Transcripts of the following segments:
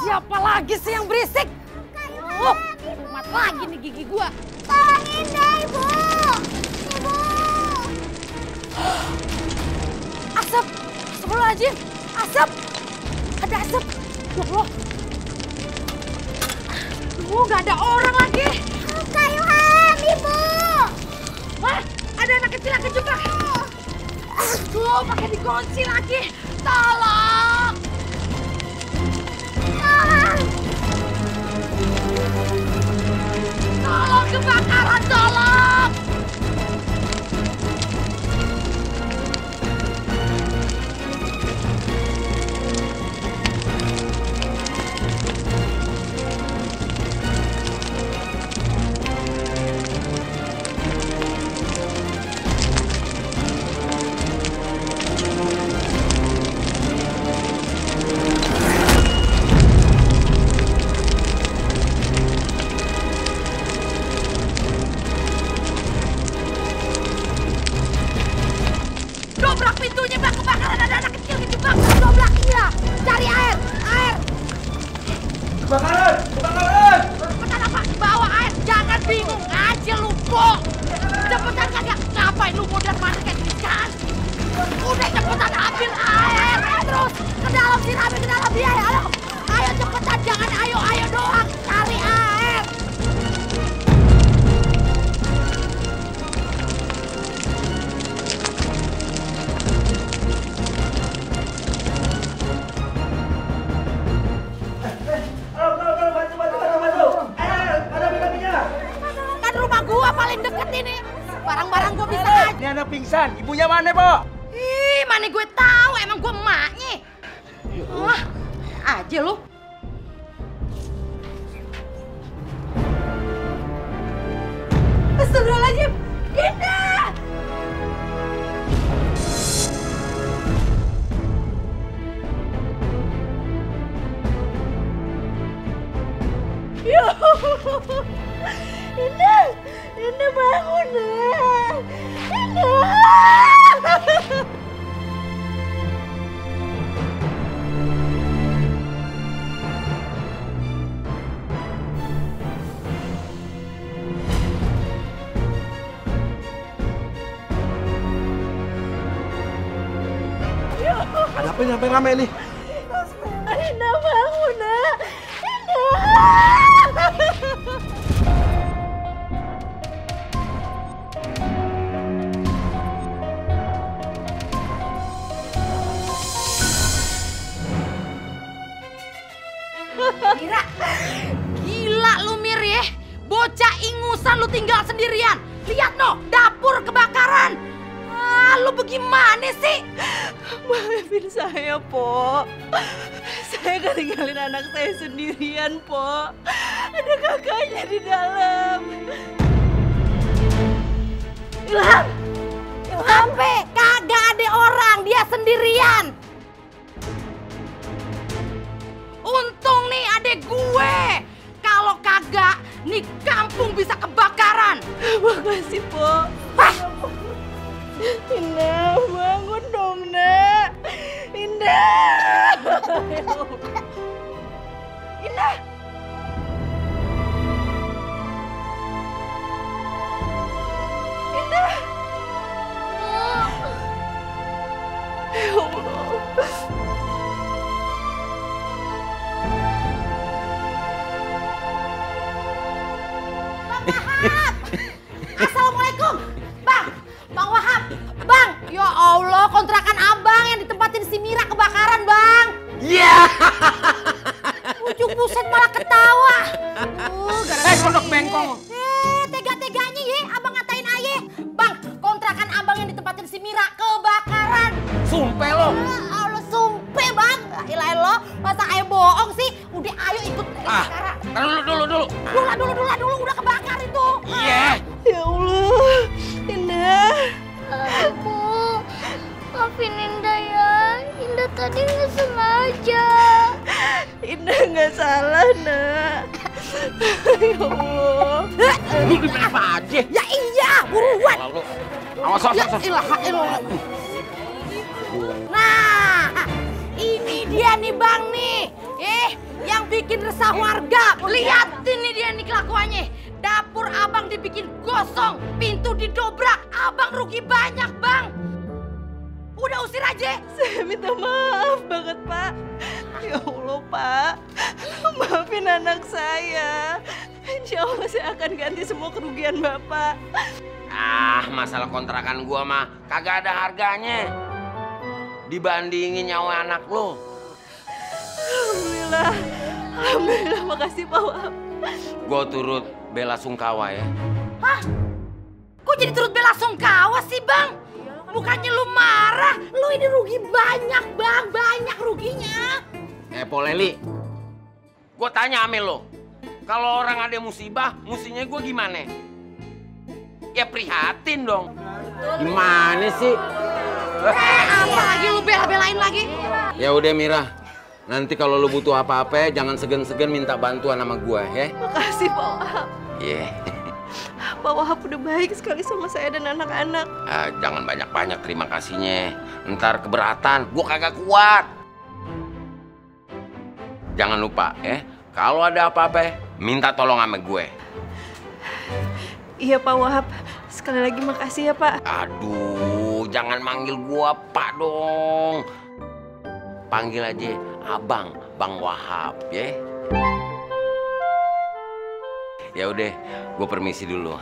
Siapa lagi sih yang berisik? Kumat lagi nih gigi gua. Tolongin deh, Ibu. Ibu. Asap. Astagfirullahaladzim. Asap. Ada asap. Ya Allah. Gak ada orang lagi. Kayuhan, Ibu. Wah, ada anak kecil yang kejebak. Aduh, pakai dikunci lagi. Tolong. Tolong kebakaran, tolong! Dobrak pintunya, Bang. Kebakaran, ada anak kecil kejebak. Dobrak, iya. Cari air, air. Kebakaran! Kebakaran! Cepetan apa? Bawa air. Jangan bingung aja lu, Po. Cepetan kagak. Ngapain lu modal mana kayak gini kan? Udah cepetan ambil air. Terus ke dalam, siramin ke dalam dia. Ayo, ayo cepetan. Jangan ayo doang. Cari air. Gua paling deket ini. Barang-barang gua bisa aja. Ini anak pingsan. Ibunya mana, Po? Ih, mana gue tahu. Emang gua emaknya. Wah, aja lu. Astagfirullahaladzim. Indah. Indah, Indah bangun, Indah. Ada apa yang rame nih? Indah bangun, Indah. Mira, gila lu Mir ya. Bocah ingusan lu tinggal sendirian. Lihat no, dapur kebakaran. Ah, lu bagaimana sih? Maafin saya, Po. Saya ketinggalin anak saya sendirian, Po. Ada kakaknya di dalam. Ilham! Sampai kagak ada orang, dia sendirian. Untung nih adek gue. Kalau kagak, nih kampung bisa kebakaran. Makasih, Po. Hah? Indah, bangun dong, Nak. Indah. Indah. Indah. Ya Allah. Wahab. Assalamualaikum. Bang Wahab. Bang, ya Allah kontrakan abang yang ditempatin si Mira kebakaran, Bang. Iya. Ujung buset malah ketawa. Kodok bengkong. Tega-teganya ya abang ngatain aye. Bang, kontrakan abang yang ditempatin si Mira kebakaran. Sumpah lo. Allah sumpah, Bang. Ilah lo, masa aye bohong sih? Udah ayo ikut kebakaran. Dulu. Dulu udah kebakaran. Ya Allah. Lu di apa aja? Ya iya, buruan. Awas, Ya ilah, ilah. Nah, ini dia nih Bang nih. Yang bikin resah warga. Liatin nih dia nih kelakuannya. Dapur abang dibikin gosong, pintu didobrak. Abang rugi banyak, Bang. Udah usir aja. Saya minta maaf banget, Pak. Ya Allah, Pak. Maafin anak saya. Insya Allah saya akan ganti semua kerugian Bapak. Ah, masalah kontrakan gua mah kagak ada harganya dibandingin nyawa anak lo. Alhamdulillah. Alhamdulillah, makasih Pak Wahab. Gua turut bela sungkawa ya. Hah? Kok jadi turut bela sungkawa sih, Bang? Bukannya lu marah, lu ini rugi banyak, Bang. Banyak ruginya. Poleli, gua tanya ame lo. Kalau orang ada musibah, mestinya gua gimana? Ya prihatin dong. Gimana sih? Apa lagi lu bela-belain lagi? Ya udah Mira, nanti kalau lu butuh apa-apa jangan segan-segan minta bantuan sama gua ya. Makasih Pak Wahab. Iya. Pak Wahab udah baik sekali sama saya dan anak-anak. Jangan banyak-banyak terima kasihnya. Ntar keberatan, gua kagak kuat. Jangan lupa ya, kalau ada apa-apa minta tolong sama gue. Iya Pak Wahab, sekali lagi makasih ya Pak. Aduh, jangan manggil gua Pak dong. Panggil aja Abang, Bang Wahab ya. Ya udah, gue permisi dulu.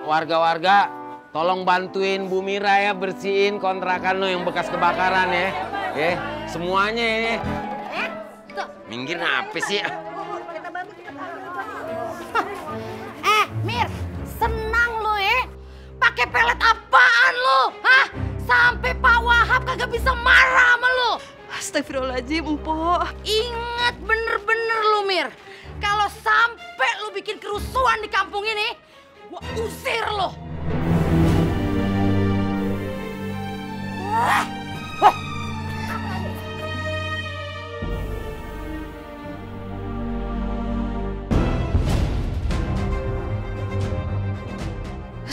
Warga-warga, tolong bantuin Bu Mira ya bersihin kontrakan lo yang bekas kebakaran ya. Ya, semuanya ya. Minggir apa sih? Mir, senang lu ya. Pakai pelet apaan lu? Hah? Sampai Pak Wahab kagak bisa marah sama lu. Astagfirullahaladzim, Mpok. Ingat bener-bener lu, Mir. Kalau sampai lu bikin kerusuhan di kampung ini, gua usir lu.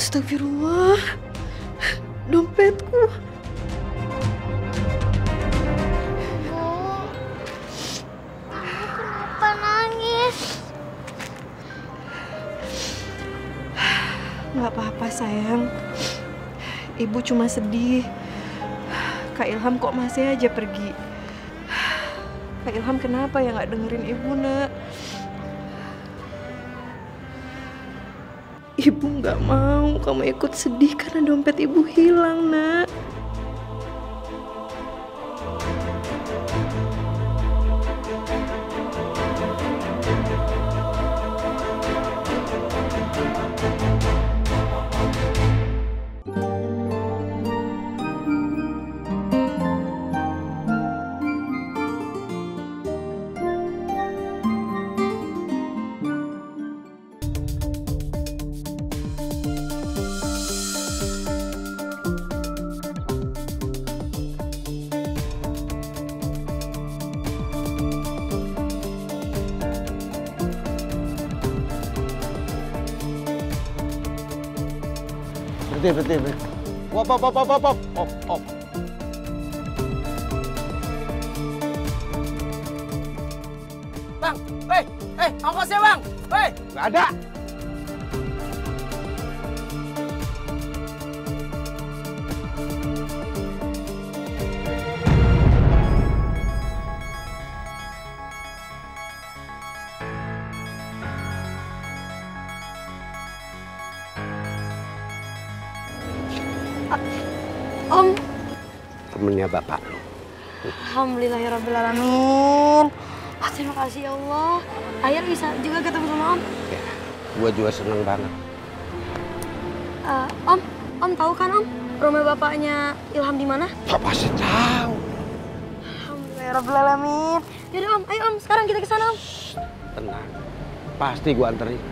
Astagfirullah, dompetku. Kenapa nangis? Nggak apa-apa sayang. Ibu cuma sedih. Kak Ilham kok masih aja pergi. Kak Ilham kenapa ya nggak dengerin ibu, Nak? Ibu nggak mau kamu ikut sedih karena dompet ibu hilang, Nak. Berhenti. Op. Bang, ongkosnya bang. Nggak ada. Om. Temennya bapak lo. Alhamdulillahirrahmanirrahim. Terima kasih ya Allah. Akhirnya bisa juga ketemu sama Om. Ya, gua juga seneng banget. Om tahu kan Om? Rumah bapaknya Ilham di mana? Bapak pasti tahu. Alhamdulillahirrahmanirrahim. Yaudah Om, ayo Om, sekarang kita ke sana Om. Tenang, pasti gua anterin.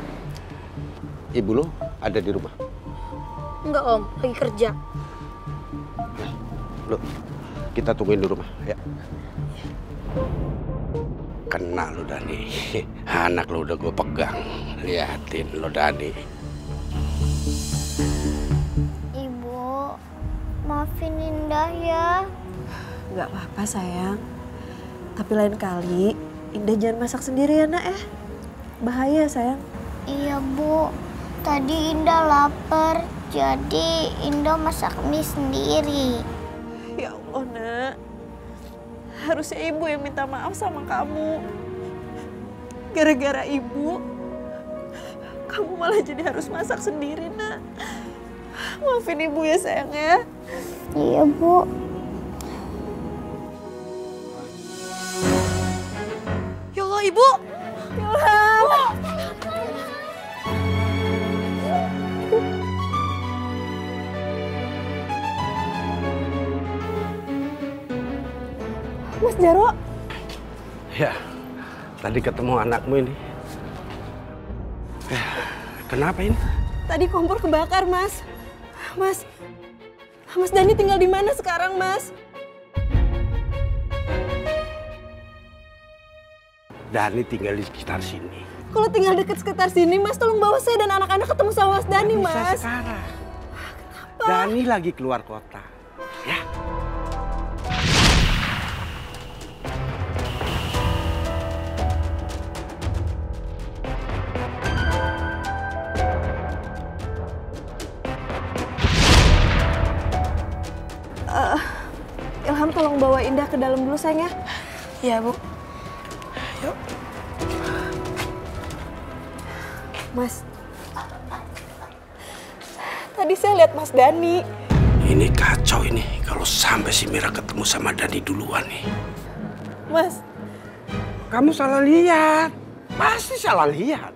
Ibu lo ada di rumah? Enggak Om, lagi kerja. Loh, kita tungguin di rumah ya. Kenal udah nih. Anak lo udah gue pegang. Liatin lo Dani. Ibu, maafin Indah ya. Nggak apa-apa sayang. Tapi lain kali Indah jangan masak sendiri ya nak ya. Bahaya sayang. Iya Bu, tadi Indah lapar, jadi Indah masak mie sendiri. Ya Allah nak. Harusnya ibu yang minta maaf sama kamu. Gara-gara ibu, kamu malah jadi harus masak sendiri nak. Maafin ibu ya sayang ya. Iya Bu. Ya Allah ibu. Ilham. Mas Jaro. Ya, tadi ketemu anakmu ini. Kenapa ini? Tadi kompor kebakar, Mas. Mas Dani tinggal di mana sekarang, Mas? Dani tinggal di sekitar sini. Kalau tinggal dekat sekitar sini, Mas, tolong bawa saya dan anak-anak ketemu sama Mas Dani, Bisa Mas. sekarang. Dani lagi keluar kota. Ya. Ilham, tolong bawa Indah ke dalam dulu, sayang ya. Iya Bu. Yuk. Mas, tadi saya lihat Mas Dani. Ini kacau ini kalau sampai si Mira ketemu sama Dani duluan nih. Mas, Kamu salah lihat. Pasti salah lihat.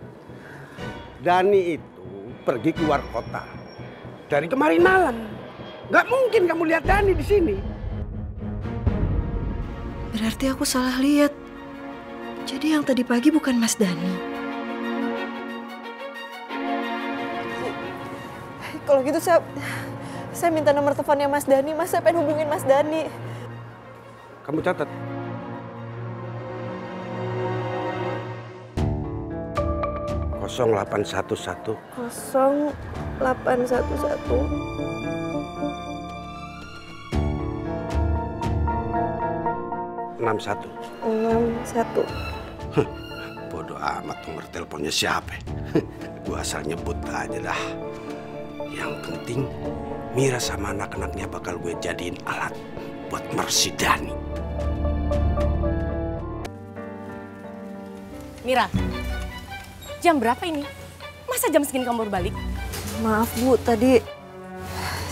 Dani itu pergi keluar kota dari kemarin malam. Gak mungkin kamu lihat Dani di sini. berarti aku salah lihat. Jadi yang tadi pagi bukan Mas Dani. Kalau gitu saya minta nomor teleponnya Mas Dani, Mas. Saya pengen hubungin Mas Dani. Kamu catat. 0811 0811 61. 61. Bodoh amat nomor teleponnya siapa. Gua asal nyebut aja dah. Yang penting Mira sama anak-anaknya bakal gue jadiin alat buat mersi Dani. Mira, jam berapa ini? Masa jam segini kamu baru balik? Maaf Bu, tadi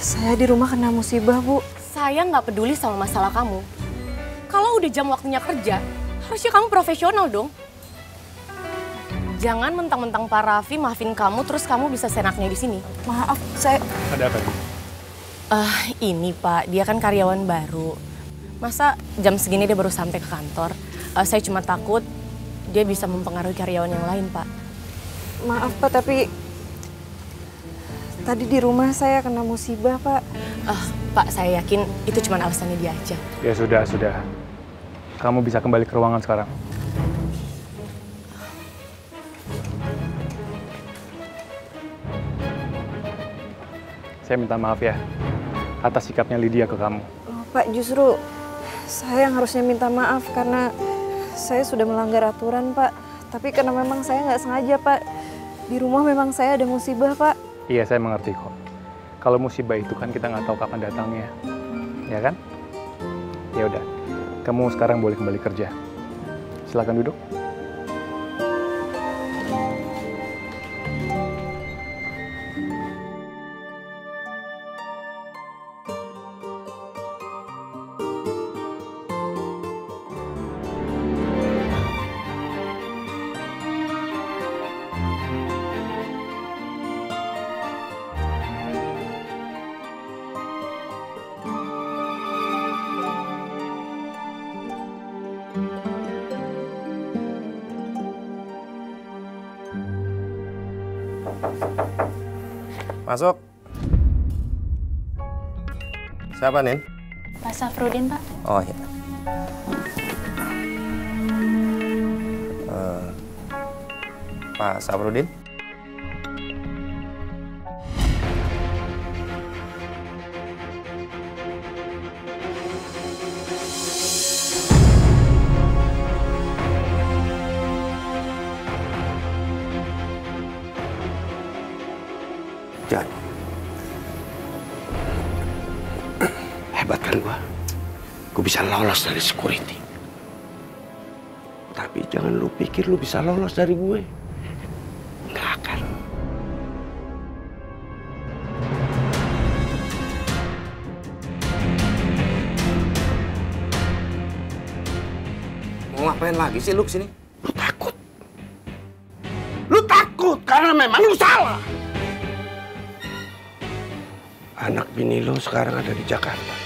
saya di rumah kena musibah Bu. Saya nggak peduli sama masalah kamu. Kalau udah jam waktunya kerja, harusnya kamu profesional dong. Jangan mentang-mentang Pak Raffi maafin kamu, terus kamu bisa senaknya di sini. Maaf, saya... Ada apa, Bu? Ini Pak, dia kan karyawan baru. Masa jam segini dia baru sampai ke kantor? Saya cuma takut dia bisa mempengaruhi karyawan yang lain, Pak. Maaf Pak, tapi tadi di rumah saya kena musibah, Pak. Pak, saya yakin itu cuma alasannya dia aja. Ya sudah. Kamu bisa kembali ke ruangan sekarang. Saya minta maaf ya atas sikapnya Lydia ke kamu. Oh, Pak, justru saya yang harusnya minta maaf karena saya sudah melanggar aturan, Pak. Tapi karena memang saya nggak sengaja, Pak. Di rumah memang saya ada musibah, Pak. Iya, saya mengerti kok. Kalau musibah itu kan kita nggak tahu kapan datangnya, ya kan? Ya udah, kamu sekarang boleh kembali kerja. Silakan duduk. Masuk. Siapa, Nin? Pak Safrudin, Pak. Oh, iya. Pak Saprudin. Jan, hebat kan gua? Gua bisa lolos dari security. Tapi jangan lu pikir lu bisa lolos dari gue. Nggak akan. Mau ngapain lagi sih lu kesini? Lu takut. Lu takut karena memang lu salah. Anak bini lo sekarang ada di Jakarta.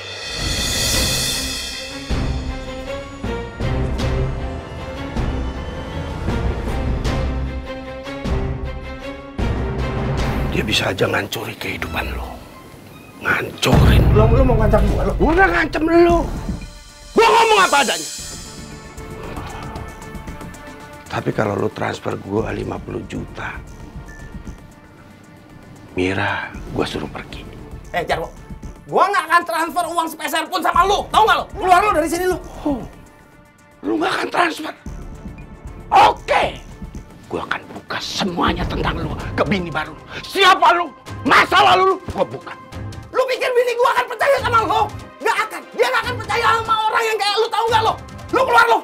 Dia bisa aja ngancuri kehidupan lo. Ngancurin. Lu mau ngancam gua lu? Gua udah ngancam lo. Gua ngomong apa adanya. Tapi kalau lo transfer gua 50 juta, Mira gua suruh pergi. Jarwo, gua nggak akan transfer uang sepeser pun sama lu, tau nggak lu? Keluar lu dari sini lu. Lu nggak akan transfer? Oke, gua akan buka semuanya tentang lu ke bini baru. Siapa lu? Masa lalu lu? Gua buka. Lu pikir bini gua akan percaya sama lu? Nggak akan. Dia nggak akan percaya sama orang yang kayak lu, tau nggak lu? Lu keluar lu.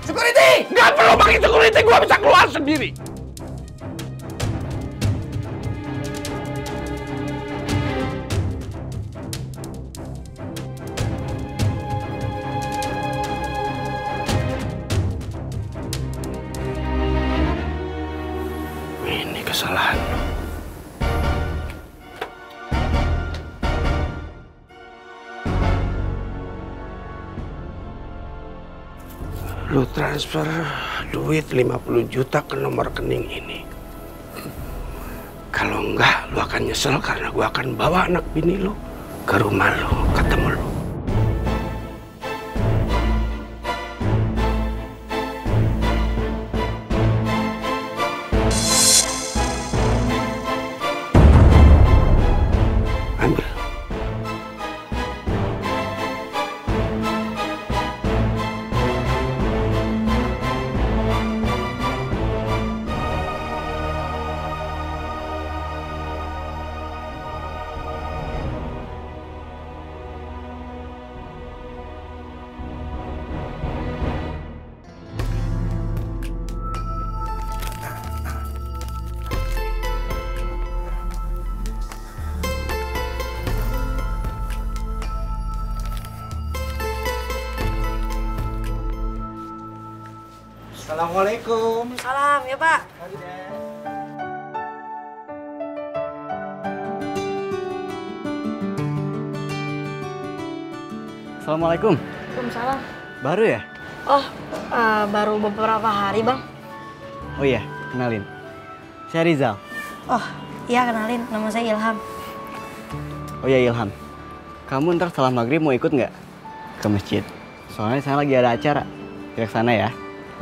Security! Nggak perlu pakai security, gua bisa keluar sendiri. Kesalahan lo. Lu transfer duit 50 juta ke nomor rekening ini. Kalau enggak, lu akan nyesel karena gua akan bawa anak bini lu ke rumah lu, ketemu lu. Ambil. Assalamualaikum. Salam ya Pak. Assalamualaikum. Waalaikumsalam. Baru ya? Oh, baru beberapa hari Bang. Oh iya, kenalin. Saya Rizal. Oh, iya kenalin. Nama saya Ilham. Oh iya Ilham. Kamu ntar setelah maghrib mau ikut nggak ke masjid? Soalnya di sana lagi ada acara. Kita ke sana ya.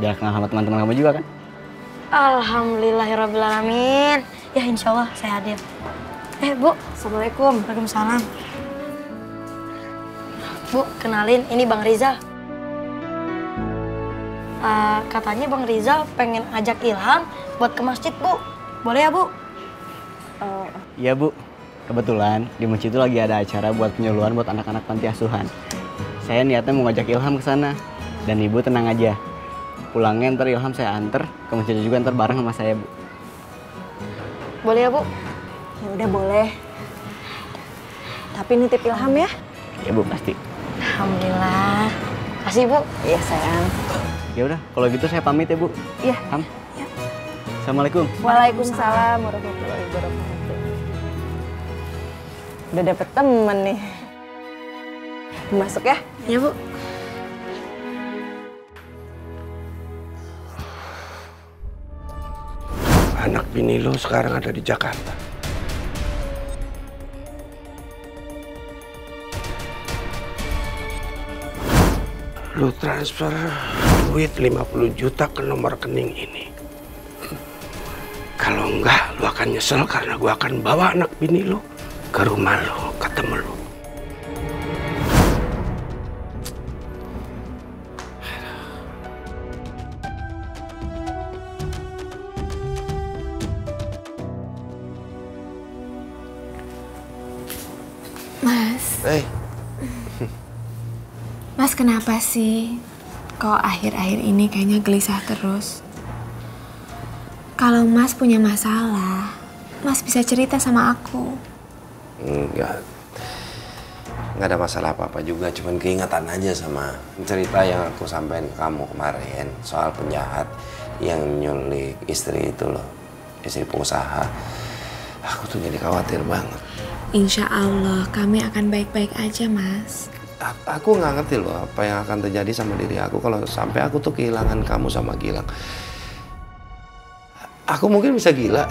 Biar kenal sama teman-teman kamu juga kan? Alhamdulillahirrabbilalamin. Ya insya Allah saya hadir. Bu. Assalamualaikum. Waalaikumsalam. Bu, kenalin ini Bang Rizal. Katanya Bang Rizal pengen ajak Ilham buat ke masjid, Bu. Boleh ya, Bu? Iya, Bu. Kebetulan di masjid itu lagi ada acara buat penyuluhan buat anak-anak panti asuhan. Saya niatnya mau ngajak Ilham ke sana. Dan Ibu tenang aja. Pulangnya ntar Ilham saya anter, ke masjid juga ntar bareng sama saya, Bu. Boleh ya, Bu? Ya udah boleh. Tapi nitip Ilham ya. Ya, Bu, pasti. Alhamdulillah. Kasih, Bu. Iya sayang. Ya udah, kalau gitu saya pamit ya, Bu. Iya. Ham. Ya. Assalamualaikum. Waalaikumsalam warahmatullahi wabarakatuh. Udah dapet temen nih. Masuk ya? Iya, Bu. Anak bini lo sekarang ada di Jakarta. Lu transfer duit 50 juta ke nomor rekening ini. Kalau enggak, lu akan nyesel karena gua akan bawa anak bini lu ke rumah lu, ketemu lu. Mas. Hey. Mas kenapa sih? Kok akhir-akhir ini kayaknya gelisah terus? Kalau Mas punya masalah, Mas bisa cerita sama aku. Enggak ada masalah apa-apa juga, cuman keingetan aja sama cerita yang aku sampaikan ke kamu kemarin soal penjahat yang nyulik istri itu loh, istri pengusaha. Aku tuh jadi khawatir banget. Insya Allah kami akan baik-baik aja, Mas. Aku nggak ngerti loh apa yang akan terjadi sama diri aku kalau sampai aku tuh kehilangan kamu sama Gilang. Aku mungkin bisa gila.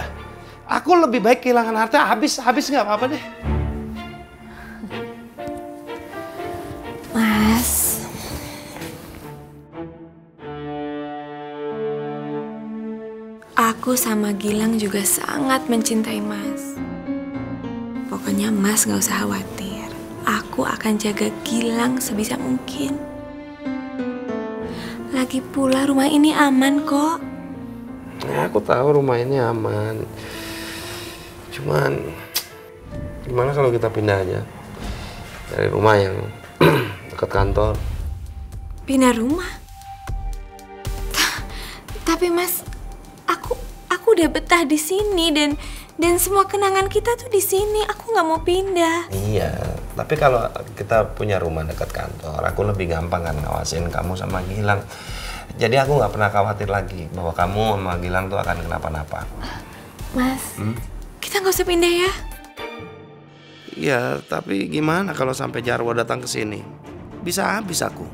Aku lebih baik kehilangan harta habis nggak apa-apa deh. Mas, aku sama Gilang juga sangat mencintai Mas. Pokoknya Mas nggak usah khawatir. Aku akan jaga Gilang sebisa mungkin. Lagi pula rumah ini aman kok. Ya, aku tahu rumah ini aman. Cuman gimana kalau kita pindah aja dari rumah yang dekat kantor? Pindah rumah? Tapi Mas, aku udah betah di sini dan semua kenangan kita tuh di sini. Aku nggak mau pindah. Iya, tapi kalau kita punya rumah dekat kantor, aku lebih gampang kan ngawasin kamu sama Gilang. Jadi aku nggak pernah khawatir lagi bahwa kamu sama Gilang tuh akan kenapa-napa. Mas, kita nggak usah pindah ya? Iya, tapi gimana kalau sampai Jarwo datang ke sini? Bisa habis aku.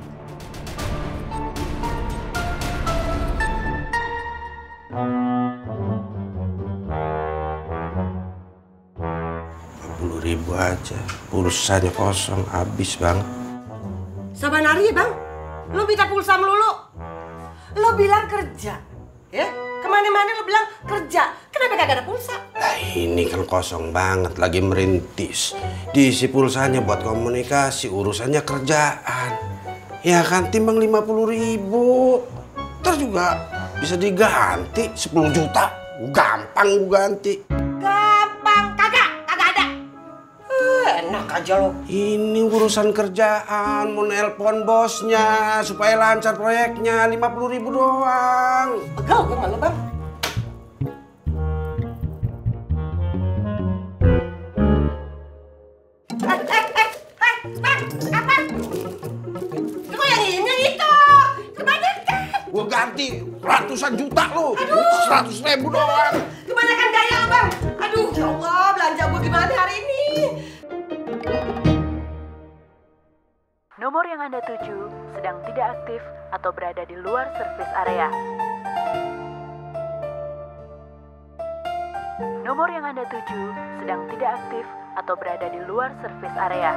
Ribu aja, pulsanya kosong, habis bang. Saban hari bang, lo minta pulsa melulu. Lo bilang kerja, ya? Kemana-mana lo bilang kerja, kenapa kagak ada pulsa? Nah ini kan kosong banget, lagi merintis. Diisi pulsanya buat komunikasi, urusannya kerjaan. Ya kan, timbang 50.000. Terus juga bisa diganti 10 juta, gampang gue ganti. Gampang, kagak ada. Enak aja lo. Ini urusan kerjaan, mau nelpon bosnya supaya lancar proyeknya, 50.000 doang. Pegel gue malu bang. Bang, apa? Itu yang ini itu, kebanyakan. Gue ganti ratusan juta lo, 100.000 doang. Kebanyakan gaya lo bang. Aduh, ya Allah, belanja gue gimana hari ini? Nomor yang Anda tuju sedang tidak aktif atau berada di luar servis area. Nomor yang Anda tuju sedang tidak aktif atau berada di luar servis area.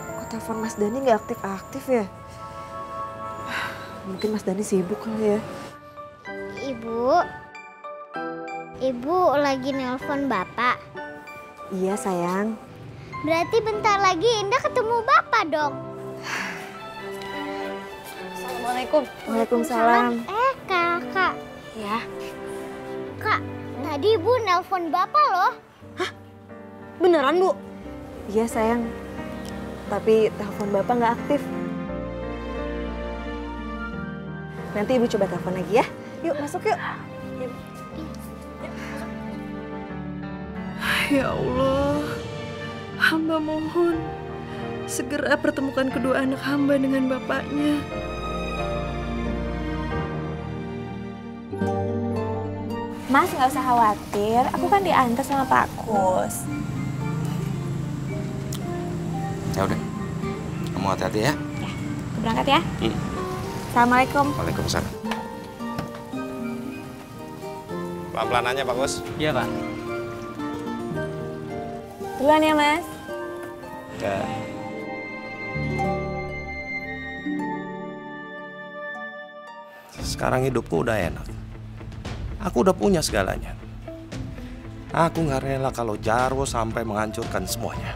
Kok telepon Mas Dani nggak aktif-aktif ya? Mungkin Mas Dani sibuk kali ya. Ibu lagi nelpon Bapak. Iya sayang. Berarti bentar lagi Indah ketemu Bapak dong. Assalamualaikum. Waalaikumsalam. Kakak. Ya. Kak, tadi Ibu nelpon Bapak loh. Hah? Beneran Bu? Iya sayang. Tapi telepon Bapak nggak aktif. Nanti Ibu coba telepon lagi ya. Yuk masuk yuk. Ya Allah, hamba mohon segera pertemukan kedua anak hamba dengan bapaknya. Mas nggak usah khawatir, aku kan diantar sama Pak Kus. Ya udah, kamu hati-hati ya. Ya, aku berangkat ya. Assalamualaikum. Waalaikumsalam. Pelan-pelan aja Pak Kus. Iya Pak. Duluan ya Mas. Ya. Sekarang hidupku udah enak. Aku udah punya segalanya. Aku nggak rela kalau Jarwo sampai menghancurkan semuanya.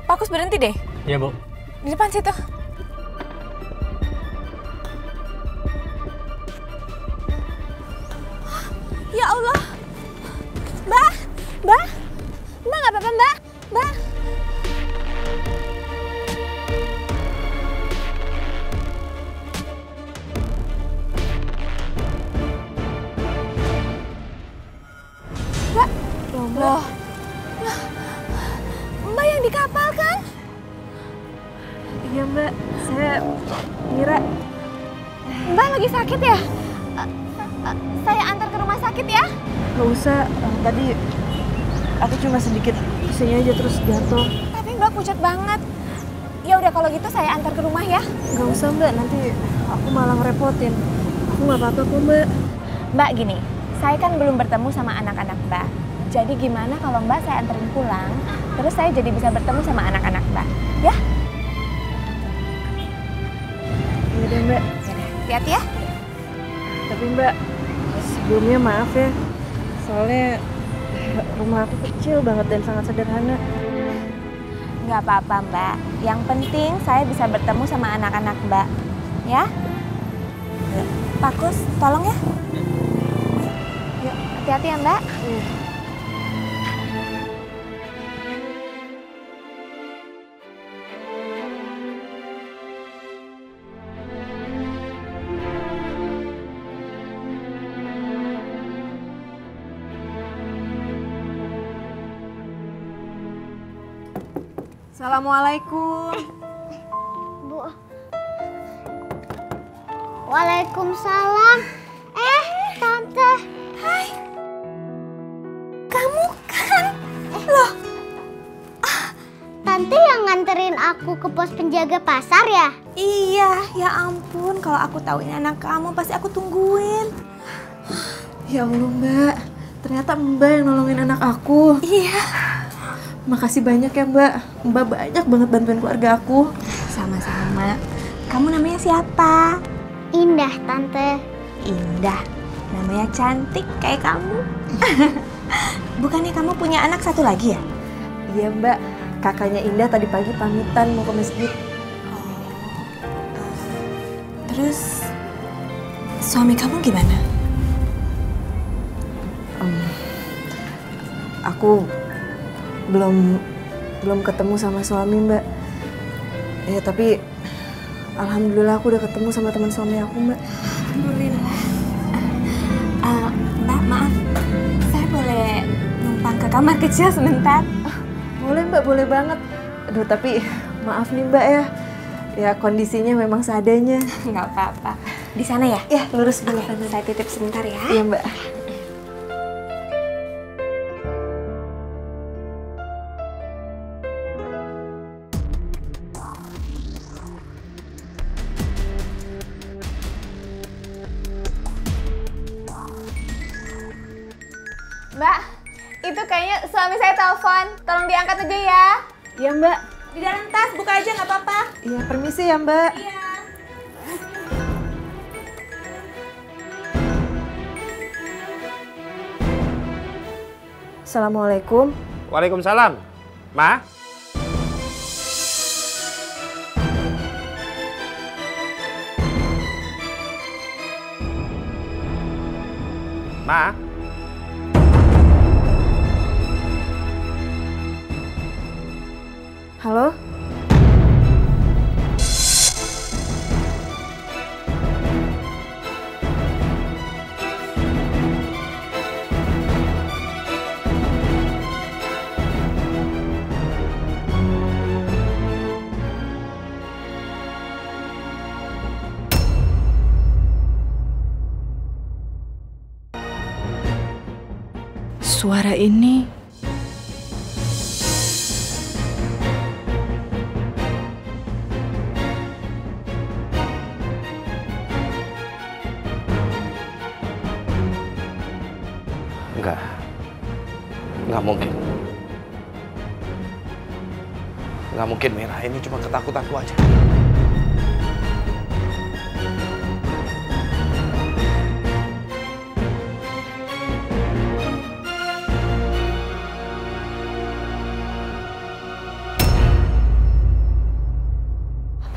Pak Kus berhenti deh. Iya, Bu. Di depan situ. Ya Allah. Mbak, Mbak. Mbak nggak apa-apa, Mbak. Mbak. Mbak. Loh. Mbak yang di kapal kan? Iya Mbak, saya Mira. Mbak lagi sakit ya? Saya antar ke rumah sakit ya? Gak usah, tadi aku cuma sedikit pusing aja terus jatuh. Tapi Mbak pucat banget. Ya udah kalau gitu saya antar ke rumah ya. Gak usah Mbak, nanti aku malah ngerepotin. Aku gak apa-apa kok Mbak. Mbak gini, saya kan belum bertemu sama anak-anak Mbak. Jadi gimana kalau Mbak saya anterin pulang, terus saya jadi bisa bertemu sama anak-anak Mbak, ya? Iya deh Mbak. Hati-hati ya. Tapi Mbak, sebelumnya maaf ya. Soalnya rumah aku kecil banget dan sangat sederhana. Nggak apa-apa Mbak. Yang penting saya bisa bertemu sama anak-anak Mbak, ya? Pak Kus, tolong ya. Yuk, hati-hati ya Mbak. Assalamualaikum. Bu. Waalaikumsalam. Tante. Hai. Kamu kan? Loh. Tante yang nganterin aku ke pos penjaga pasar ya? Iya, ya ampun. Kalau aku tahu ini anak kamu, pasti aku tungguin. Ya Allah Mbak, ternyata Mbak yang nolongin anak aku. Iya. Makasih banyak ya Mbak. Mbak banyak banget bantuin keluarga aku. Sama-sama. Kamu namanya siapa? Indah, Tante. Indah. Namanya cantik kayak kamu. Bukannya kamu punya anak satu lagi ya? Iya Mbak. Kakaknya Indah tadi pagi pamitan mau ke masjid. Terus suami kamu gimana? Aku belum ketemu sama suami Mbak. Ya tapi alhamdulillah aku udah ketemu sama teman suami aku Mbak. Alhamdulillah. Mbak maaf, saya boleh numpang ke kamar kecil sebentar? Boleh Mbak, boleh banget. Aduh tapi maaf nih Mbak ya. Ya kondisinya memang seadanya. Nggak apa-apa. Di sana ya? Ya lurus dulu. Saya titip sebentar ya. Iya Mbak. Mbak, itu kayaknya suami saya telepon. Tolong diangkat aja ya. Iya Mbak. Di dalam tas, buka aja nggak apa-apa. Iya, permisi ya Mbak. Iya. Assalamualaikum. Waalaikumsalam. Ma? Ma. Halo? Suara ini Nggak mungkin. Nggak mungkin, Mira. Ini cuma ketakutanku aja.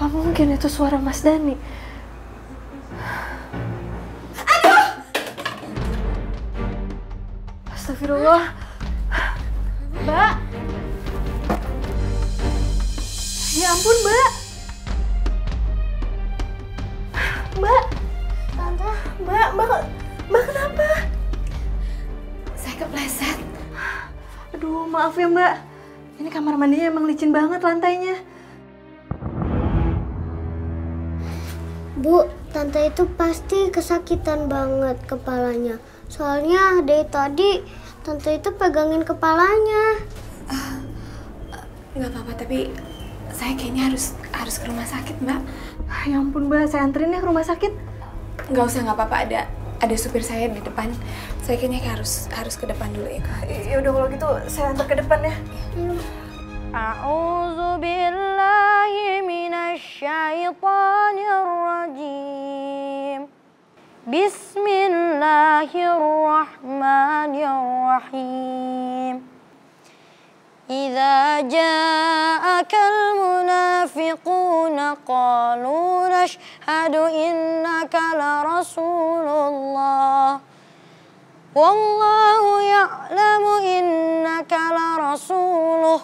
Apa mungkin itu suara Mas Dani? Astagfirullah. Mbak. Ya ampun, Mbak. Mbak. Tante. Mbak kenapa? saya kepleset. Aduh, maaf ya, Mbak. Ini kamar mandinya emang licin banget lantainya. Bu, tante itu pasti kesakitan banget kepalanya. Soalnya dari tadi tante itu pegangin kepalanya. Nggak apa-apa, tapi saya kayaknya harus ke rumah sakit, Mbak. Ya ampun, Mbak, saya anterin ya ke rumah sakit. Nggak usah, nggak apa-apa. Ada supir saya di depan. Saya kayaknya harus ke depan dulu ya, Kak. Ya udah kalau gitu saya antar ke depan ya. A'udzu billahi minasyaitonir rajim. Bismillahirrahmanirrahim. Idza ja'akal munafiquna qalu nashhadu innaka la rasulullah. Wallahu ya'lamu innaka la rasuluh.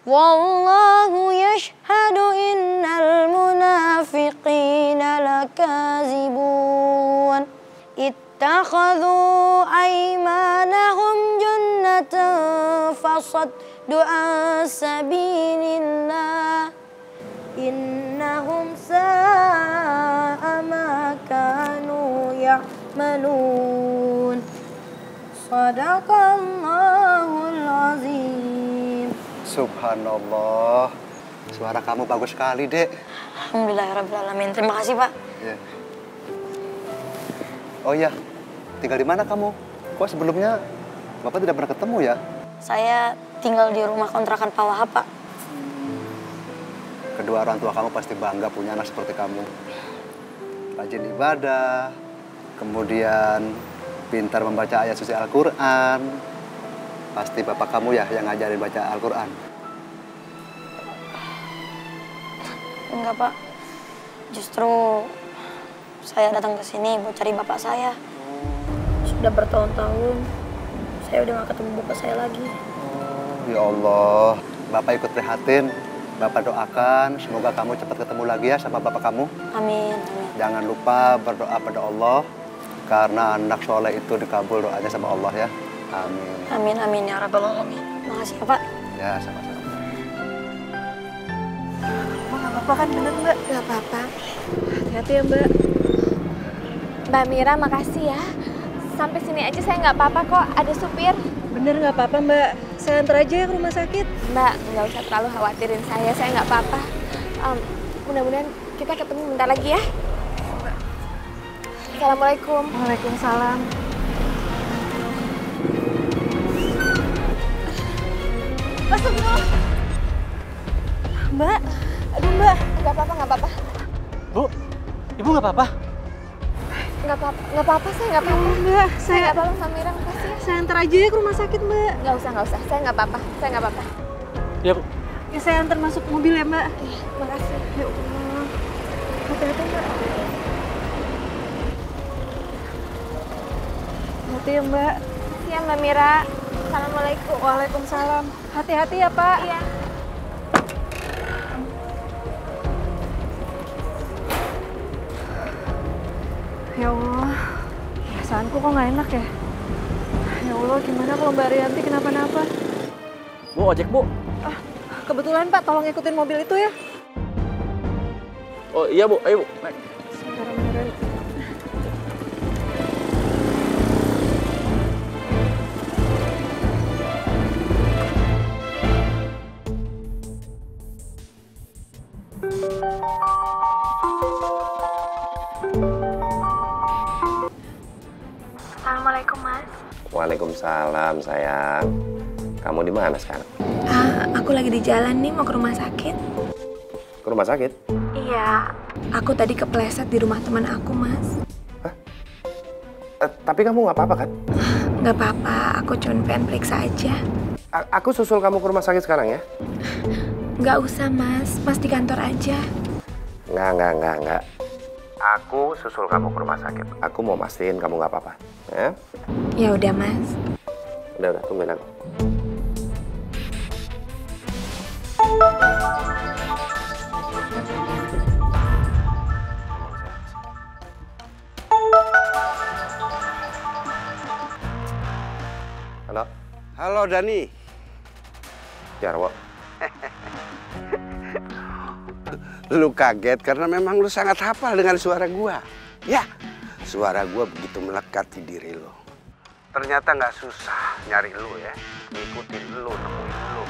Wallahu yashhadu innal munafiqina lakazibun. Ittakhadhu aymanahum junnatan fasaddu an sabilillah. Innahum sa'a ma kanu ya'malun. Sadaqallahul azim. Subhanallah, suara kamu bagus sekali, Dek. Alhamdulillahirrahmanirrahim. Terima kasih, Pak. Ya. Oh iya, tinggal di mana kamu? Kok sebelumnya Bapak tidak pernah ketemu ya? Saya tinggal di rumah kontrakan Pak Wahab, Pak. Kedua orang tua kamu pasti bangga punya anak seperti kamu. Rajin ibadah, kemudian pintar membaca ayat suci Al-Quran. Pasti bapak kamu ya yang ngajarin baca Al-Quran. Enggak, Pak. Justru saya datang ke sini buat cari bapak saya. Sudah bertahun-tahun saya udah gak ketemu bapak saya lagi. Ya Allah, Bapak ikut prihatin. Bapak doakan semoga kamu cepat ketemu lagi ya sama bapak kamu. Amin. Jangan lupa berdoa pada Allah karena anak soleh itu dikabul doanya sama Allah ya. Amin. Amin ya rabbal alamin. Makasih ya, Pak. Ya, sama-sama. Nggak apa-apa kan, bener, Mbak? Nggak apa-apa. Hati-hati ya, Mbak. Mbak Mira, makasih ya. Sampai sini aja saya nggak apa-apa kok, ada supir. Bener nggak apa-apa, Mbak. Saya antar aja ya ke rumah sakit. Mbak, nggak usah terlalu khawatirin saya nggak apa-apa. Mudah-mudahan kita ketemu bentar lagi ya. Assalamualaikum. Waalaikumsalam. Astagfirullah. Mbak, aduh Mbak. Nggak apa-apa. Bu, Ibu nggak apa-apa? Nggak apa-apa, saya nggak apa-apa. Mbak, Saya nggak apa-apa, Mbak Mira, makasih ya. Saya antar aja ya ke rumah sakit, Mbak. Nggak usah, saya nggak apa-apa, Ya, Bu. Ya, saya antar masuk mobil ya, Mbak. Iya, makasih. Ya Allah. Hati-hati, Mbak. Hati-hati ya Mbak. Iya Mbak Mira. Assalamualaikum. Waalaikumsalam. Hati-hati ya Pak. Iya. Ya Allah, perasaanku kok nggak enak ya? Ya Allah, gimana kalau Mbak Rianti kenapa-napa? Bu, ojek Bu. Kebetulan Pak, tolong ikutin mobil itu ya. Oh iya Bu, ayo Bu. Naik. Assalamualaikum, Mas. Waalaikumsalam, sayang. Kamu di mana sekarang? Aku lagi di jalan nih mau ke rumah sakit. Ke rumah sakit? Iya, aku tadi kepleset di rumah teman aku, Mas. Tapi kamu nggak apa-apa kan? Nggak apa-apa, aku cuma pengen periksa aja. Aku susul kamu ke rumah sakit sekarang ya? Nggak usah, Mas. Mas di kantor aja. Nggak. Aku susul kamu ke rumah sakit. Aku mau mastiin kamu nggak apa-apa. Ya? Ya udah, Mas. Udah, tungguin aku. Halo? Halo, Dani. Jarwo. Lu kaget karena memang lu sangat hafal dengan suara gua. Ya, suara gua begitu melekat di diri lu. Ternyata nggak susah nyari lu ya, ngikutin lu, nemuin lu.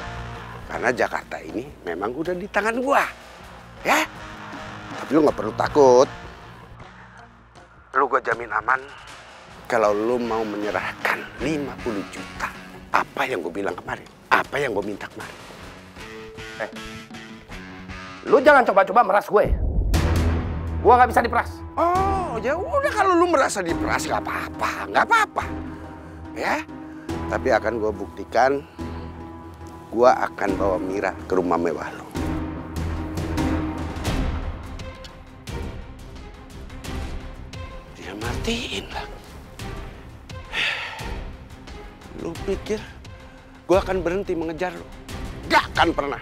Karena Jakarta ini memang udah di tangan gua. Ya, tapi lu nggak perlu takut. Lu gua jamin aman kalau lu mau menyerahkan 50 juta. Apa yang gua bilang kemarin, apa yang gua minta kemarin. Lu jangan coba-coba meras gue. Gua nggak bisa diperas. Oh, ya udah kalau lu merasa diperas nggak apa-apa. Ya, tapi akan gue buktikan. Gua akan bawa Mira ke rumah mewah lu. Dia matiin lah. Lu pikir gua akan berhenti mengejar lu? Gak akan pernah.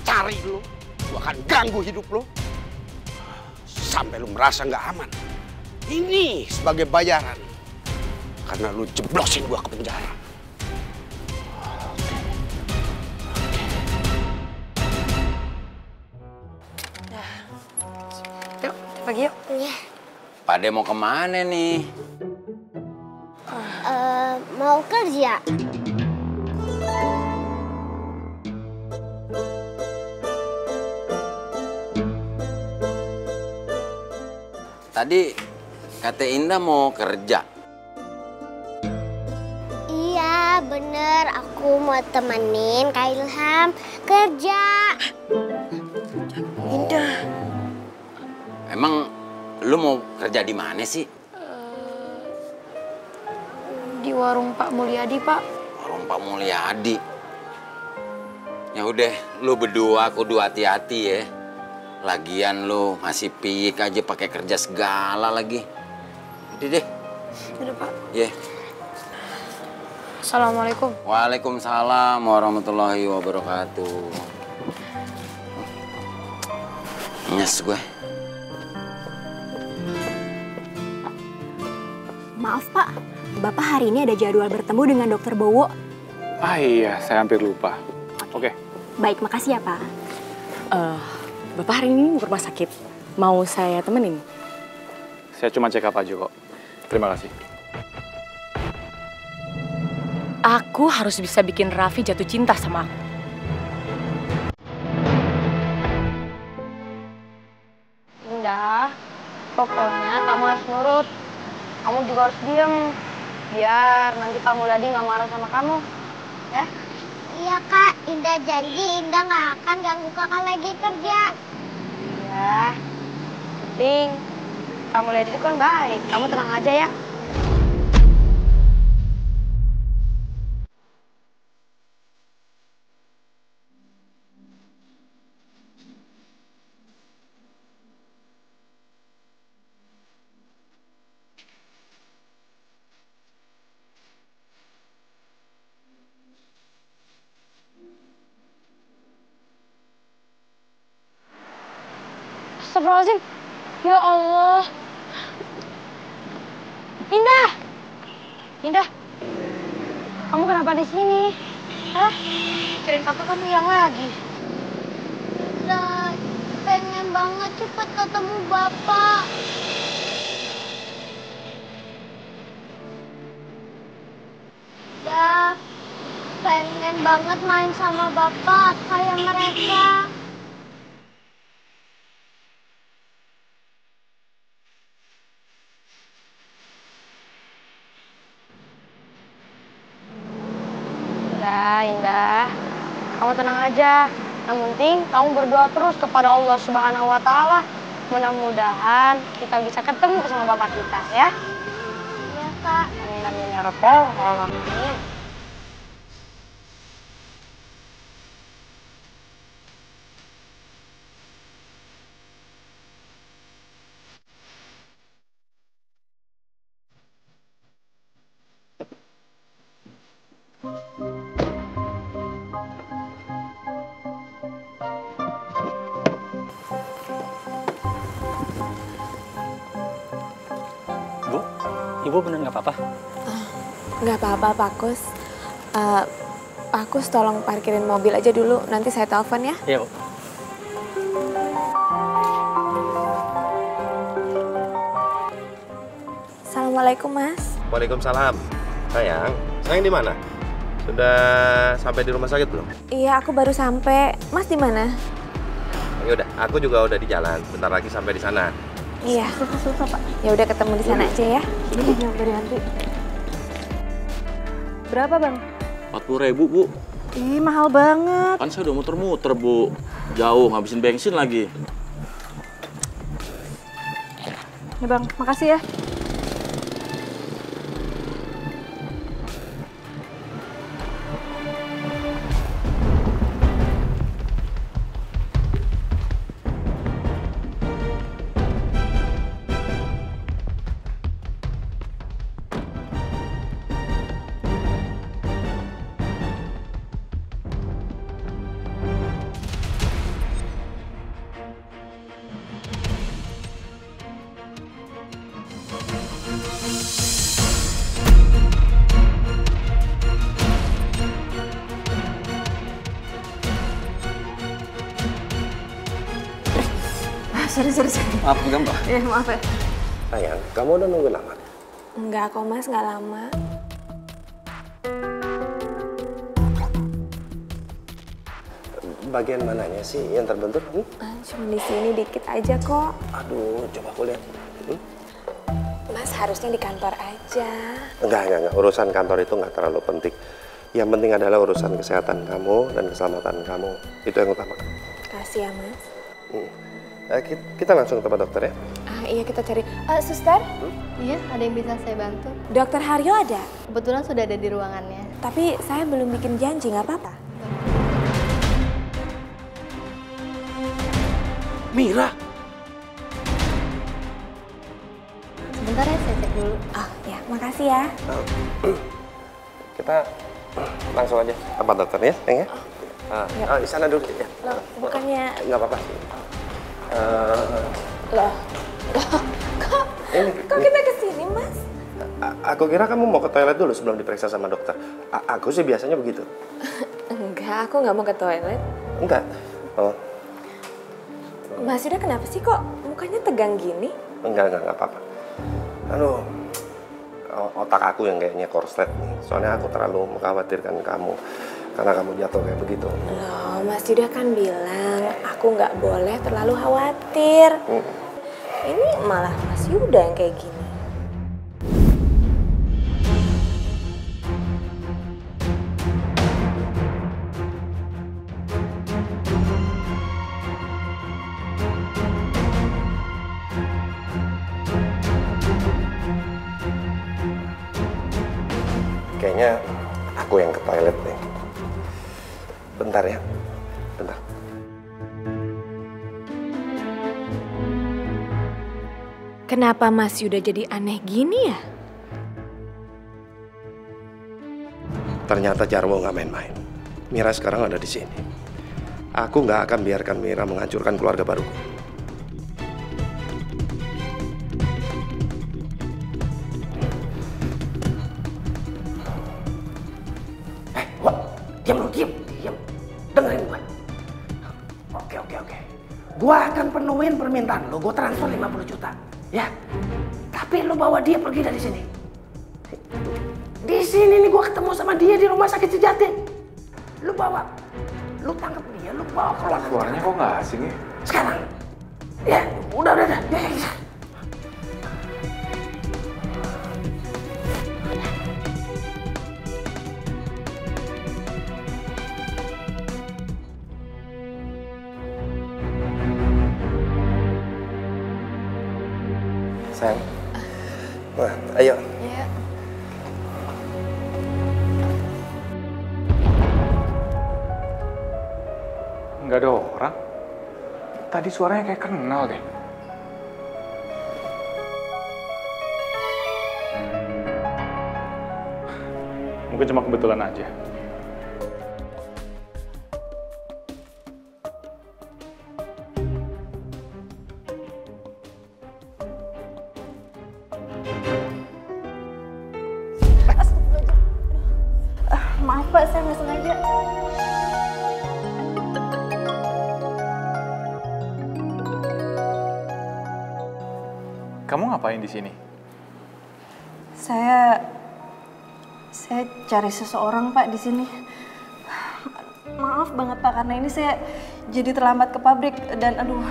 Cari lu, gua akan ganggu hidup lu sampai lu merasa nggak aman. Ini sebagai bayaran karena lu jeblosin gua ke penjara. Yuk, pagi yuk. Iya. Pade mau kemana nih? Mau kerja. Tadi kata Indah mau kerja. Iya, bener. Aku mau temenin Kak Ilham kerja. Indah. Emang lu mau kerja di mana sih? Di warung Pak Mulyadi, Pak. Warung Pak Mulyadi. Ya udah, lu berdua kudu hati-hati ya. Lagian lu masih piyik aja pakai kerja segala lagi. Udah deh. Udah, Pak. Iya. Assalamualaikum. Waalaikumsalam warahmatullahi wabarakatuh. Nyes gue. Maaf Pak, Bapak hari ini ada jadwal bertemu dengan Dokter Bowo. Ah iya, saya hampir lupa. Oke. Baik, makasih ya Pak. Bapak hari ini mau ke rumah sakit. Mau saya temenin? Saya cuma check up aja kok. Terima kasih. Aku harus bisa bikin Raffi jatuh cinta sama aku. Indah, pokoknya kamu harus nurut. Kamu juga harus diem. Biar nanti Pak Mulyadi nggak marah sama kamu. Ya? Iya Kak, Indah janji Indah nggak akan ganggu kakak lagi kerja. Iya. Penting, Pak Mulyadi itu kan baik. Kamu tenang aja ya. Astagfirullahaladzim. Ya Allah. Indah. Indah. Kamu kenapa di sini? Hah? Kirain papa kamu hilang lagi. Indah, pengen banget cepet ketemu Bapak. Indah, pengen banget main sama Bapak kayak mereka. Indah. Kamu tenang aja. Yang penting kamu berdoa terus kepada Allah Subhanahu wa Ta'ala. Mudah-mudahan kita bisa ketemu sama Bapak kita ya. Iya, Kak. Amin amin ya rabbal alamin. Bu, Ibu bener nggak apa-apa? Nggak apa-apa, Pak Kus. Pak Kus tolong parkirin mobil aja dulu, nanti saya telepon ya. Iya, Bu. Assalamualaikum, Mas. Waalaikumsalam. Sayang di mana? Sudah sampai di rumah sakit belum? Iya, aku baru sampai. Mas di mana? Ya udah, aku juga udah di jalan. Bentar lagi sampai di sana. Iya. Ya udah ketemu di sana aja ya. Ini dari Andri. Berapa, Bang? 40.000, Bu. Ih, mahal banget. Kan saya udah muter-muter, Bu. Jauh, ngabisin bensin lagi. Nih, Bang. Makasih ya. Sorry. Maaf, enggak, Mbak. Iya, maaf ya. Sayang, kamu udah nunggu lama? Enggak kok, Mas, nggak lama. Bagian mananya sih yang terbentur? Cuma di sini dikit aja kok. Aduh, coba aku lihat. Mas harusnya di kantor aja. Enggak. Urusan kantor itu nggak terlalu penting. Yang penting adalah urusan kesehatan kamu dan keselamatan kamu. Itu yang utama. Kasih ya, Mas. Kita langsung ke tempat dokter ya. Iya, kita cari. Suster? Iya, ada yang bisa saya bantu? Dokter Haryo ada? Kebetulan sudah ada di ruangannya. Tapi saya belum bikin janji, nggak apa-apa. Mira! Sebentar ya, saya cek dulu. Oh, ya, makasih ya. Kita langsung aja ke tempat dokter ya, Neng ya? Di sana dulu ya. Loh, bukannya... Nggak apa-apa sih. Loh, kok kita kesini, Mas? Aku kira kamu mau ke toilet dulu sebelum diperiksa sama dokter. Aku sih biasanya begitu. Enggak, aku nggak mau ke toilet. Enggak? Oh. Mas Yuda kenapa sih kok mukanya tegang gini? Enggak apa-apa. Aduh, otak aku yang kayaknya korslet nih. Soalnya aku terlalu mengkhawatirkan kamu. Karena kamu jatuh kayak begitu. Loh, Mas Yuda kan bilang aku nggak boleh terlalu khawatir. Ini malah Mas Yuda yang kayak gini. Kayaknya aku yang ke toilet nih. Bentar ya, bentar. Kenapa Mas Yuda jadi aneh gini ya? Ternyata Jarwo nggak main-main. Mira sekarang ada di sini. Aku nggak akan biarkan Mira menghancurkan keluarga baruku. akan penuhin permintaan lo, gue transfer 50 juta. Ya, tapi lo bawa dia pergi dari sini. Di sini nih gue ketemu sama dia di rumah sakit Sejati. Lo bawa, lo tangkap dia, lo bawa keluar. Suaranya kok nggak asing ya? Sekarang. Ya, udah. Ya. Sayang. Wah, ayo. Iya. Nggak ada orang. Tadi suaranya kayak kenal deh. Mungkin cuma kebetulan aja. Maaf Pak, saya nggak sengaja. Kamu ngapain di sini? Saya cari seseorang Pak di sini. Maaf banget Pak, karena ini saya jadi terlambat ke pabrik dan aduh,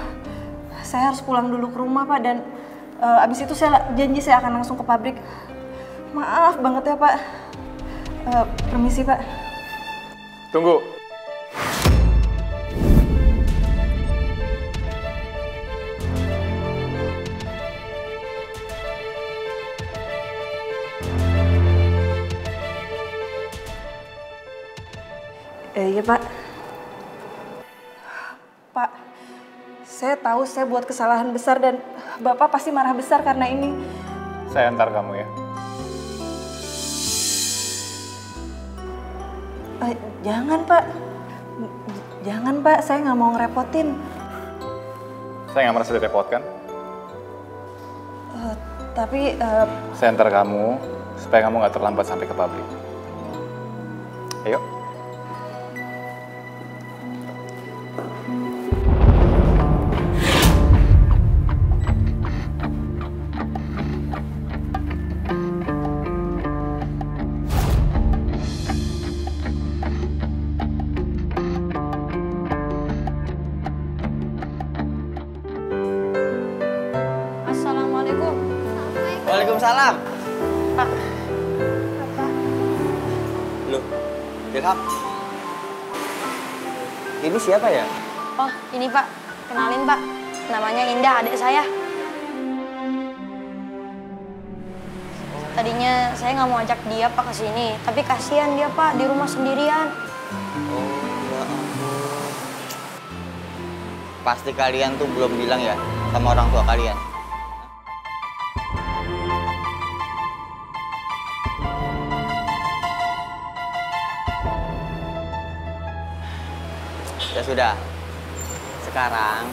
saya harus pulang dulu ke rumah Pak, dan abis itu saya janji saya akan langsung ke pabrik. Maaf banget ya Pak. Permisi Pak. Tunggu. Iya Pak. Pak, saya tahu saya buat kesalahan besar dan Bapak pasti marah besar karena ini. Saya antar kamu ya. Jangan Pak. Jangan Pak, saya nggak mau ngerepotin. Saya nggak merasa direpotkan. Tapi Saya antar kamu supaya kamu nggak terlambat sampai ke pabrik. Ayo. Assalamualaikum. Waalaikumsalam. Pak. Loh, Ilham. Ini siapa ya? Oh, ini Pak. Kenalin Pak. Namanya Indah, adik saya. Tadinya saya nggak mau ajak dia Pak ke sini, tapi kasihan dia Pak di rumah sendirian. Oh, ya ampun. Pasti kalian tuh belum bilang ya sama orang tua kalian. Ya sudah, sekarang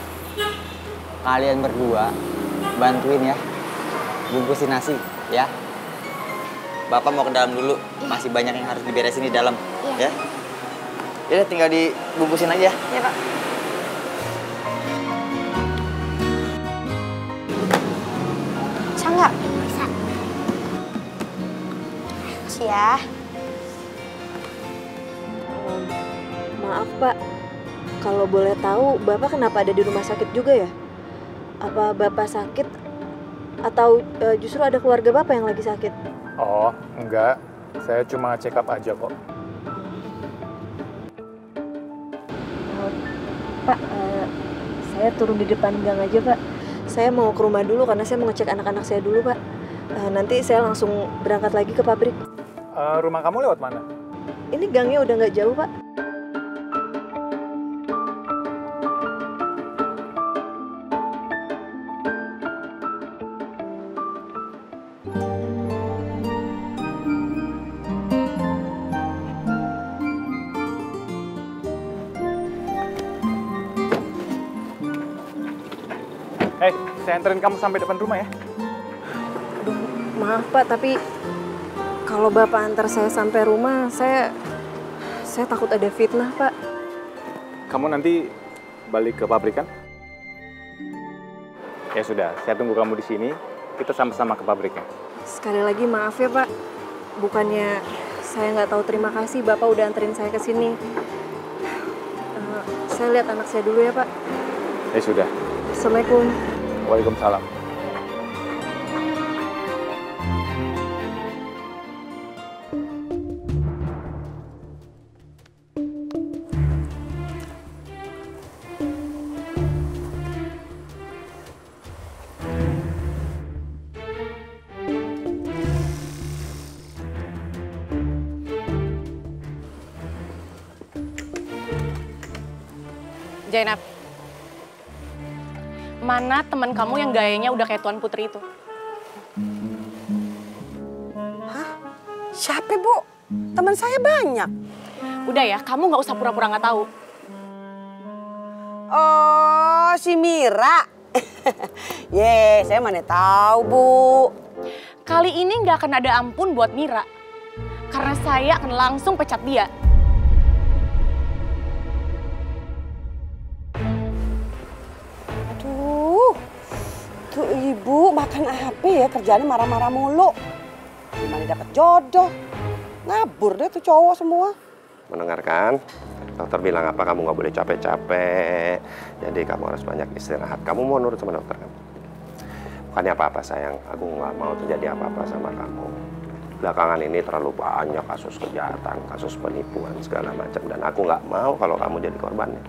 kalian berdua bantuin ya, bungkusin nasi ya. Bapak mau ke dalam dulu, masih banyak yang harus diberesin di dalam ya. Ya tinggal dibungkusin aja. Ya Pak. Bisa nggak? Bisa. Makasih ya. maaf Pak, kalau boleh tahu Bapak kenapa ada di rumah sakit juga ya? Apa Bapak sakit atau justru ada keluarga Bapak yang lagi sakit? Oh, enggak. Saya cuma check up aja kok. Pak, saya turun di depan gang aja Pak. Saya mau ke rumah dulu karena saya mau ngecek anak-anak saya dulu Pak. Nanti saya langsung berangkat lagi ke pabrik. Rumah kamu lewat mana? Ini gangnya udah nggak jauh Pak. Hei, saya anterin kamu sampai depan rumah ya. Aduh, maaf Pak, tapi kalau Bapak antar saya sampai rumah, saya takut ada fitnah Pak. Kamu nanti balik ke pabrik kan? Ya sudah, saya tunggu kamu di sini. Kita sama-sama ke pabriknya. Sekali lagi maaf ya Pak. Bukannya saya nggak tahu terima kasih Bapak udah anterin saya ke sini. Saya lihat anak saya dulu ya Pak. Ya sudah. Assalamualaikum. Waalaikumsalam. Zainab, mana teman kamu yang gayanya udah kayak Tuan Putri itu? Hah? Siapa, Bu? Teman saya banyak. Udah ya, kamu nggak usah pura-pura nggak tahu. Oh, si Mira. Ye, saya mana tahu, Bu. Kali ini nggak akan ada ampun buat Mira. Karena saya akan langsung pecat dia. Tuh ibu makan apa ya, kerjanya marah-marah mulu. Gimana dapat jodoh? Ngabur deh tuh cowok semua. Mendengarkan? Dokter bilang apa, kamu nggak boleh capek-capek. Jadi kamu harus banyak istirahat. Kamu mau nurut sama dokter kan? Bukannya apa-apa sayang, aku nggak mau terjadi apa-apa sama kamu. Belakangan ini terlalu banyak kasus kejahatan, kasus penipuan segala macam. Dan aku nggak mau kalau kamu jadi korbannya.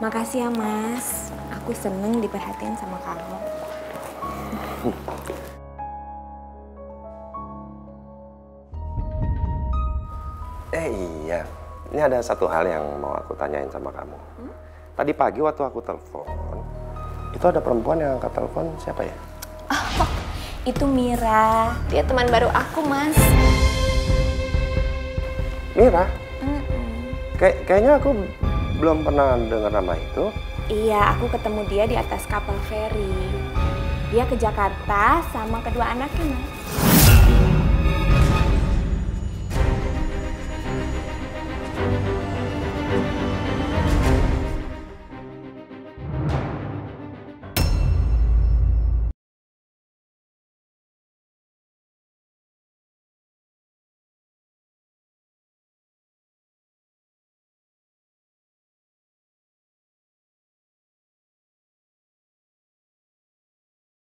Makasih ya Mas, aku seneng diperhatiin sama kamu. Iya, ini ada satu hal yang mau aku tanyain sama kamu. Tadi pagi waktu aku telepon, itu ada perempuan yang angkat telepon, siapa ya? Oh, itu Mira, dia teman baru aku Mas. Mira? Kayaknya aku belum pernah dengar nama itu. Iya, aku ketemu dia di atas kapal feri. Dia ke Jakarta sama kedua anaknya, Mas.